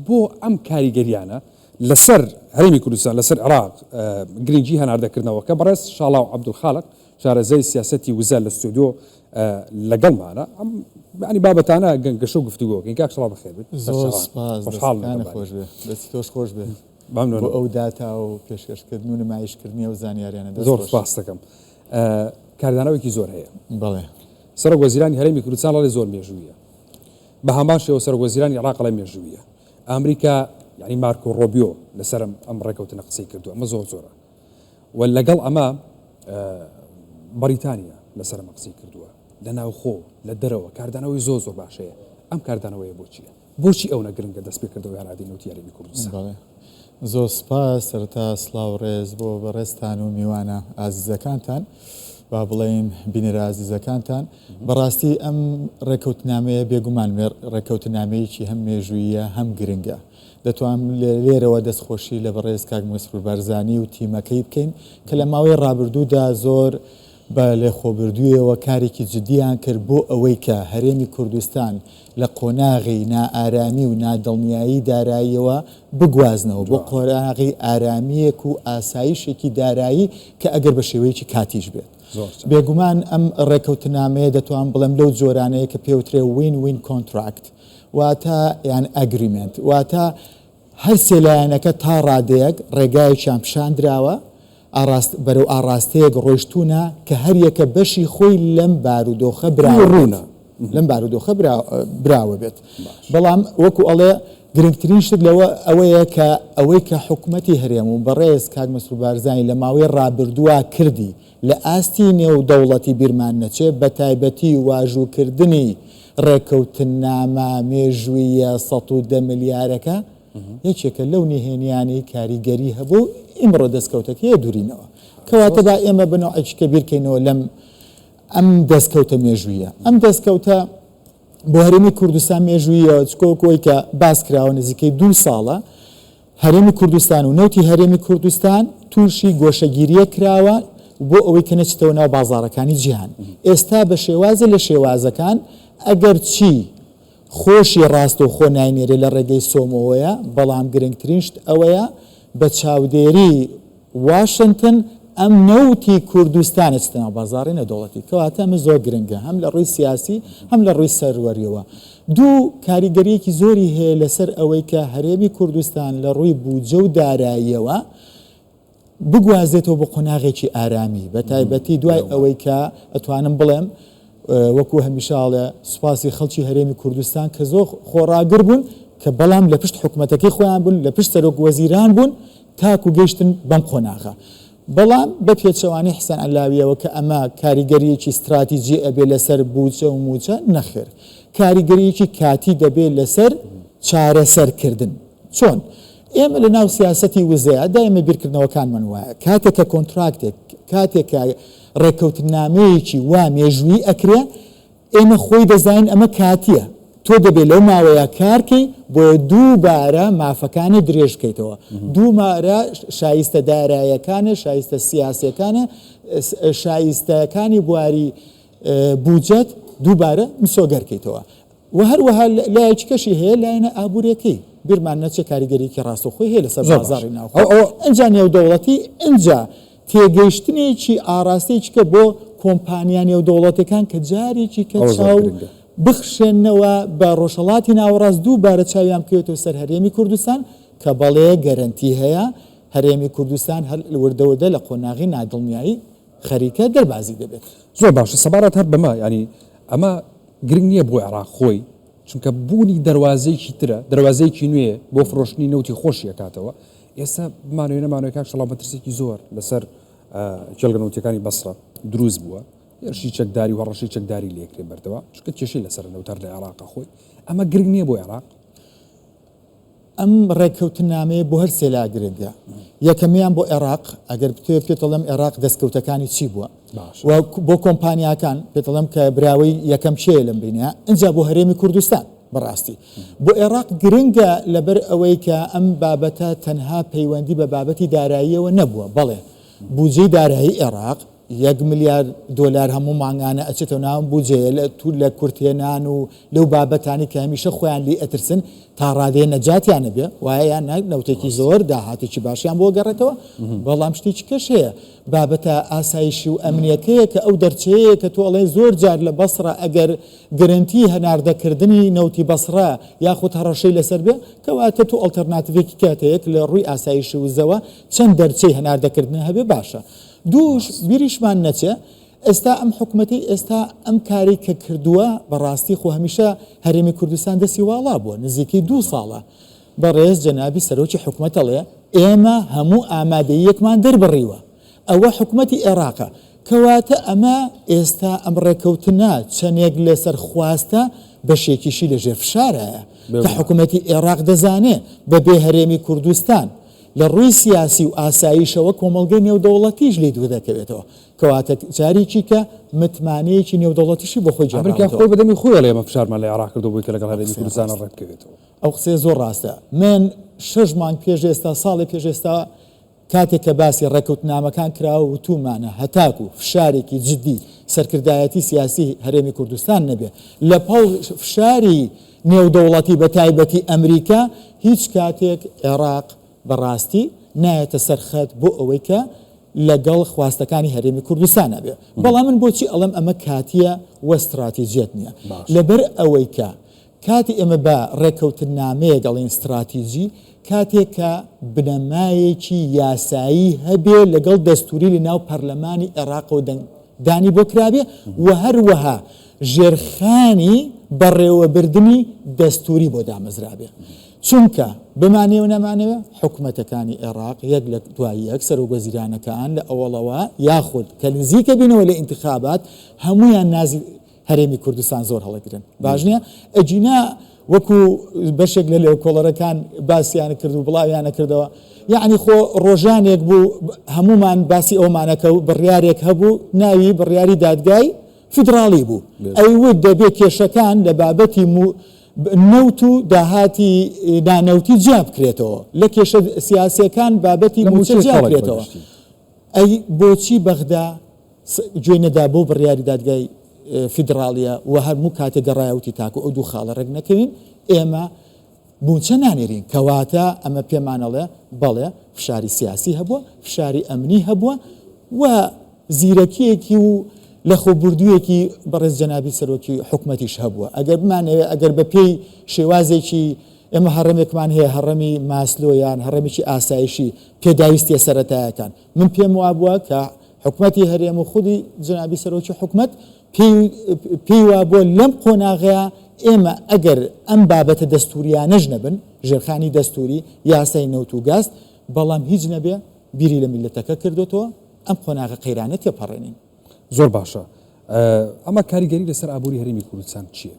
بۆ ئەم کاریگەریانە لەسەر هەرێمی کوردستان لەسەر عێراق گرنگی هەناردەکردنەوە کە بەڕێز شاڵاو عەبدولخالق شارەزای سیاسەتی وزە لە ستودیۆ لەگەڵمانە ئەم ینی بابەتانە گەشە و گفتوگۆکەین کاک شڵاو بەخێر بێت زۆر سپاس خۆش بێ دەستی تۆش خۆش بێ بۆ ئەو داتا و پێشکەشکردن و نمایشکردنی ئەو زانیاریانە زۆر سپاس دەکەم کاردانەوەیکی زۆر هەیە بەڵێ سەرۆک وەزیرانی هەرێمی کوردستان لەڵێ زۆر مێژوویە بە هەمان شێوە سەرۆک وەزیرانی عێراق لە مێژوویە ئەمریکا یعنی مارکۆ ڕۆبیۆ لەسەر ئەم ڕێکەوتنە قسەی کردووە ئەمە زۆر زۆرە و لەگەڵ ئەمە بەریتانیا لەسەر ئەمە قسەی کردووە لە ناوخۆ لە دەرەوە کاردانەوەی زۆر زۆر باشەیە ئەم کاردانەوەیە بۆچی ئەو نەگرنگە دەست پێ کردەوە یانادی نەوتی هەرێمی کوردستان زۆر سپاس سەرەتا سڵاو ڕێز بۆ بەڕێستان و میوانە ئازیزەکانتان با بڵێن بینەرە ئازیزەکانتان بەڕاستی ئەم ڕێکەوتنامەیە بێگومان ڕێکەوتنامەیەکی هەم مێژوویە هەم گرنگە دەتوانم لێرەوە دەستخۆشی لە بەڕێز کاک مەسرور بارزانی و تیمەکەی بکەین کە لە ماوەی ڕابردوودا زۆر بە لێخۆبردوویەوە کارێکی جدیان کرد بۆ ئەوەی کە هەرێمی کوردستان لە قۆناغی نائارامی و نادڵنیایی داراییەوە بگوازنەوە بۆ قۆناغی ئارامیەک و ئاسایشێکی دارایی کە ئەگەر بە شێوەیەکی کاتیش بێت بێگومان ئەم ڕێکەوتنامەیە دەتوان بڵێم لەو جۆرانەیە کە پێوترێ وین وین کۆنتراکت واتە یان ئەگریمنت واتە هەر سێلایەنەکە تا ڕادەیەک ڕێگایەکیان پیشاندراوە بەرەو ئاڕاستەیەک ڕۆیشتوونە کە هەر یەکە بەشی خۆی لەم بارودۆخە براڕوونە لەم بارودۆخە براوە بێت بەڵام وەکو ئەڵێ گرنگترین شت لەوە ئەوەی کە حکوومەتی هەرێم و بەڕێز کاک مەسرور بارزانی لە ماوەی ڕابردووە کردی لە ئاستی نێودەوڵەتی بیرمان نەچێ بە تایبەتی واژووکردنی ڕێکەوتنامە مێژوویە 110 ملیارەکە یەکێکە لەو نهێنیانی کاریگەری هەبوو ئیمڕۆ دەستکەوتەکەیە دوورینەوە کەواتە با ئێمە بنەوەیکە بیرکەینەوە لەم ئەم دەستکەوتە مێژوویە ئەم دەستکەوتە بۆ هەرێمی کوردستان مێژوویە چکۆکۆی کە باس کراوە نزیکەی 2 ساڵە هەرێمی کوردستان و نەوتی هەرێمی کوردستان تووشی گۆشەگیریە کراوە بۆ ئەوەی کە نەچێتەوە ناو بازاڕەکانی جیهان ئێستا بە شێوازە لە شێوازەکان ئەگەر چی خۆشی ڕاست و خۆ ناینێرێ لە ڕێگەی سۆمەوەیە بەڵام گرنگترین شت ئەوەیە بە چاودێری واشنگتن ئەم نەوتی کوردستانە چتەناو بازاڕی نەدەوڵەتی کەواتە ئەمە زۆر گرنگە هەم لە ڕووی سیاسی هەم لە ڕووی سەروەریەوە دوو کاریگەریەکی زۆری هەیە لەسەر ئەوەی کە هەرێمی کوردستان لە ڕووی بودجە و داراییەوە بگوازێتەوە بە قۆناغێکی ئارامی بە تایبەتی دوای ئەوەی کە ئەتوانم بڵێم وەکو هەمیشاڵە سوپاسی خەڵکی هەرێمی کوردستان کە زۆر خۆڕاگر بوون کە بەڵام لە پشت حکوومەتەکەی خۆیان بوون لە پشت سەرۆک وەزیران بوون تاکو گەیشتن بەم قۆناغە بەڵام بە پێچەوانی حسەن عەلاویەوە کە ئەمە کاریگەریەکی استراتیجی ئەبێ لەسەر بودجە و موچە نەخێر کاریگەریەکی کاتی دەبێت لەسەر چارەسەرکردن چۆن ئێمە لە ناو سیاسەتی وزەیە دائمە بیرکردنەوەکانمان وایە کاتێکە کۆنتراکتێک کاتێکە ڕێکەوتنامەیەکی وا مێژووی ئەکرێ ئێمە خۆی دەزانین ئەمە کاتیە تۆ دەبێت لەو ماوەیە کارکەی بۆ دووبارە مافەکانی درێژکەیتەوە دووبارە شایستە داراییەکانە شایستە سیاسیەکانە شایستەکانی بواری بودجەت دووبارە مسۆگەرکەیتەوە و هەروەها لایەکی کەشی هەیە لایەنە ئابوووریەکەی بیرمان نەچێت کاریگەریکی ڕاستەوخۆی هەیە لەسەر بازاڕی ناوخۆ ئەنجا نێودەوڵەتی ئەنجا تێگەیشتنێکی ئاراستەیەکی کە بۆ کۆمپانیا نێودەوڵەتەکان کە جارێکی کە چاو بخشێنەوە بە ڕۆژهەڵاتی ناوەڕاست دووبارە چاویان بکەوێتەوە سەر هەرێمی کوردستان کە بەڵێ گەرنتی هەیە هەرێمی کوردستان هەر وردەوەدە لە قۆناغی نادڵنیایی خەریکە دەربازی دەبێت زۆر باشە سەبارەت هەر بەمە ینی ئەمە گرنگ نییە بۆ عێراق خۆی چونکە بوونی دەواازەیەکی ترە دەواازەیەکی نوێ بۆ فرۆشتنی نەوتی خۆشی ئەکاتەوە ئێستا بمانوێ نەمانوێت کاک شەڵاو مەترسێکی زۆر لەسەر جێڵگەنەوتیەکانی بەسڕە دروست بووە هێرشی چەکداری و ڕەشی چەکداری لێکرێ بەردەوە چکە کێشەی لەسەر نەوتەر لە عێراقا خۆی ئەمە گرنگ نییە بۆ عێراق ئەم ڕێککەوتنامەیە بۆ هەر سێلا گرنگە یەکەمیان بۆ عێراق ئەگەر پێتەڵم عێراق دەستکەوتەکانی چی بووە بۆ کۆمپانیاکان پێتەڵم کە براوەی یەکەم چێە لەم بینە ئەجا بۆ هەرێمی کوردستان بەڕاستی بۆ عێراق گرنگە لەبەر ئەوەی کە ئەم بابەتە تەنها پەیوەندی بە بابەتی داراییەوە نەبووە بەڵێ بودجەی دارایی عێراق 1 ملیار دلار هەموو مانگانە ئەچێتەوە ناو بودجێ لە کورتێنان و لەو بابەتانی کە هەمیشە خۆیان لی ئەترسن تا ڕادەیە نەجاتیانە بێ وایە یان نەوتێکی زۆر داهاتێکی باشیان بۆ گەڕێتەوە بەڵام شتێکی کەش هەیە بابەتە ئاسایشی و ئەمنیەکەیە کە ئەو دەرچەیە کە تۆڵێ زۆر جار لە بەسڕە ئەگەر گرنتی هەناردەکردنی نەوتی بەسڕە یاخود هەڕەشەی لەسەر بێ کەواتە تو ئەڵتەرناتیڤێکی کاتەیەک لە ڕووی ئاسایشی و زەوە چەند دەرچەی هەناردەکردن هەبێ باشە دووش بیریشمان نەچێ ئێستا ئەم حکوومەتی ئێستا ئەم کاری کە کردووە بەڕاستی خۆ هەمیشە هەرێمی کوردستان دەستی واڵا بووە نزیکەی 2 ساڵە بەڕێز جەنابی سەرۆکی حکوومەتەڵێ ئێمە هەموو ئامادەیەکمان دەربڕیوە ئەوە حکوومەتی عێراقە کەواتە ئەمە ئێستا ئەم ڕێکەوتنە چەندێک لەسەر خواستە بەشێکیشی لە ژێر فشارایە کە حکوومەتی عێراق دەزانێ بەبێ هەرێمی کوردستان لە ڕووی سیاسی و ئاساییشەوە کۆمەڵگەی نێودەوڵەتیش لێ دوو دەکەوێتەوە کەواتە جارێکی کە متمانەیەکی نێودەوڵەتیشی بۆ خۆی ئەمریکا خۆی بەدەمی خۆی لە ئێمە فشارمان لە عێراق کردو بووی کە لەگەڵ هەرێمی کوردستانە ڕێک بکەوێتەوە ئەو قسەیە زۆر ڕاستە من 6 مانگ پێش ئێستا ساڵی پێش ئێستا کاتێک کە باسی ڕێکەوتنامەکان کراوە و تومانە هەتاکو فشارێکی جددی سەرکردایەتی سیاسی هەرێمی کوردستان نەبێ لە پاڵ فشاری نێودەوڵەتی بە تایبەتی ئەمریکا هیچ کاتێک عێراق بەڕاستی نایەتە سەرخەت بۆ ئەوەی کە لەگەڵ خواستەکانی هەرێمی کوردستانە بێ بەڵام من بۆچی ئەڵم ئەمە کاتیە وە استراتیژیەت نییە لەبەر ئەوەی کە کاتی ئێمە بە ڕێکەوتنامەیە گەڵین استراتیژی کاتێک کە بنەمایەکی یاسایی هەبێ لەگەڵ دەستوری لە ناو پەرلەمانی عێراق و دانی بۆ کرابێ و هەروەها ژێرخانی بەڕێوەبردننی دەستوری بۆ دامەزرابێ چونکە بمانێ و نەمانەوە حکوومەتەکانی عێراق یەک لە دوای یەک سەرۆکوەزیرانەکان لە ئەوڵەوە یاخود کە نزیکە بینەوە لە ئینتخابات هەمویان نازی هەرێمی کوردستان زۆر هەڵەگرن باش نییە ئەجینا وەکو بەشێک لە لێوکۆڵەرەکان باسییانە کرد و بڵاویانە کردەوە یعنی خۆ ڕۆژانێک بوو هەمومان باسی ئەومانەکە و بڕیارێک هەبوو ناوی بڕیاری دادگای فیدراڵی بوو ئەیوت دەبێت کێشەکان لە بابەتی نەوت و داهاتی نانەوتی جیا بکرێتەوە لە کێشە سیاسیەکان بابەتی موچە جیا بکرێتەوە ئەی بۆچی بەغدا گوێ نەدا بۆ بڕیاری دادگای فیدراڵیە و هەرموو کاتێ گەڕایوتی تاکو ئەو دوو خاڵە ڕێک نەکەوین ئێمە بوونچە نانێرین کەواتە ئەمە پێمانەڵێ بەڵێ فشاری سیاسی هەبووە فشاری ئەمنی هەبووە و زیرەکیەکی و لە خۆبوردوویەکی بەڕێز جەنابی سەرۆکی حکوومەتیش هەبووە ئەگەر بمانەوێت ئەگەر بە پێی شێوازێکی ئێمە هەڕەمێکمان هەیە هەڕەمی ماسلۆ یان هەڕەمێکی ئاسایشی پێداویستیە سەرەتایەکان من پێم وابووە کە حکوومەتی هەرێم و خودی جەنابی سەرۆکی حکوومەت پێی وابووە لەم قۆناغەیە ئێمە ئەگەر ئەم بابەتە دەستوریانەش نەبن ژێرخانی دەستوری یاسای نەوت و گاست بەڵام هیچ نەبێ بیری لە میلەتەکە کردوتەوە ئەم قۆناغە قەیرانە تێپەڕێنین زۆر باشە ئەمە کاریگەری لەسەر ئابووری هەرێمی کوردستان چییە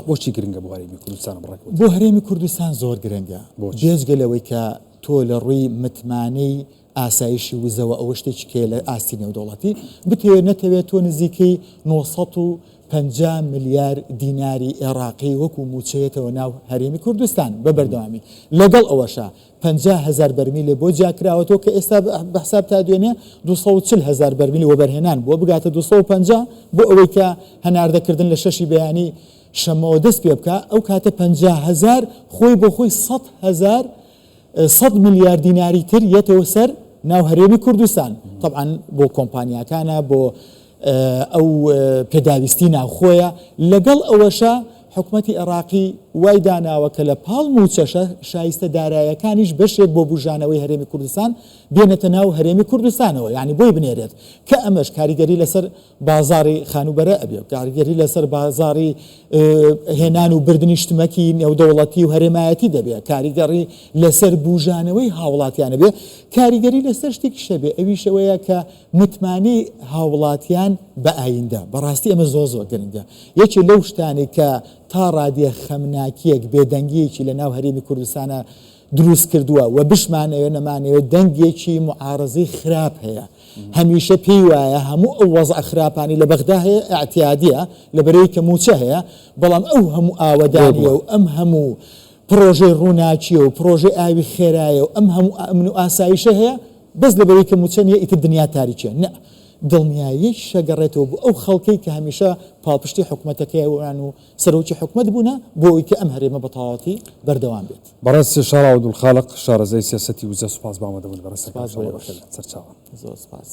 بۆچی گرنگە بۆ هەرێمی کوردستان بڕێکەوە بۆ هەرێمی کوردستان زۆر گرنگە جێزگەلەوەی کە تۆ لە ڕووی متمانەی ئاسایشی وزەوە ئەوە شتێکی کێ لە ئاستی نێودەوڵەتی بتەوێت نەتەوێت تۆ نزیکەی 950 ملیار دیناری عێراقی وەکو موچەیەتەوە ناو هەرێمی کوردستان بە بەردەوامی لەگەڵ ئەوەشە 50,000 بەرمیلێ بۆ جاکراوەتەوە کە ئێستا بە حساب تا دوێنێ 240,000 بەرمیلی وەبەرهێنان بۆ بگاتە 250 بۆ ئەوەی کە هەناردەکردن لە شەشی بەیانی شەمەوە دەست پێ بکە ئەو کاتە 50,000 خۆی بۆ خۆی 100 ملیار دیناری تر یەتەوە سەر ناو هەرێمی کوردستان طبعا بۆ کۆمپانیاکانە بۆ ئەو پێداویستی ناوخۆیە لەگەڵ ئەوەشە حکوومەتی عێراقی وای داناوە کە لە پاڵ موچەشە شایستە دارایەکانیش بەشێک بۆ بوژانەوەی هەرێمی کوردستان بێنێتە ناو هەرێمی کوردستانەوە یعنی بۆی بنێرێت کە ئەمەش کاریگەری لەسەر بازاری خانوبەرە ئەبێ کاریگەری لەسەر بازاری هێنان و بردننی شتمەکی نێودەوڵەتی و هەرێمایەتی دەبێت کاریگەری لەسەر بوژانەوەی هاوڵاتیانە بێ کاریگەری لەسەر شتێکی شەبێ ئەویشەوەیە کە متمانەی هاوڵاتیان بە ئایندە بەڕاستی ئەمە زۆر گرنگە یەکی لەو شتانی کە تا ڕادیە خەمناکیەک بێدەنگیەکی لە ناو هەرێمی کوردستانە دروست کردووە و بشمانەوە نەمانەوێت دەنگێکی معارەزەی خراپ هەیە هەمیشە پێی وایە هەموو ئەو وەزع خراپانی لە بەغدا هەیە ئاعتیادیە لە بەرەوەی کە موچە هەیە بەڵام ئەو هەموو ئاوەدانیە و ئەم هەموو پرۆژەی ڕووناچیە و پرۆژەی ئاوی خێرایە و ئەم هەموو ئەمن و ئاسایشە هەیە بەس لە بەرەوەی کە موچە نیە ئیتر دنیا تاریکیە نە دڵنیایی شەگەڕێتەوە بۆ ئەو خەڵکەی کە هەمیشە پاڵپشتی حکوومەتەکەیان و سەرۆکی حکوومەت بوونە بۆ ئەوەی کە ئەم هەرێمە بەتەواوەتی بەردەوام بێت. بەڕاستی شاراود الخالق شارەزای سیاسەتی وزە سوپاس بامەدەبوون بەڕێستەکان سپاس بۆ سەرچاوە زۆر سپاس.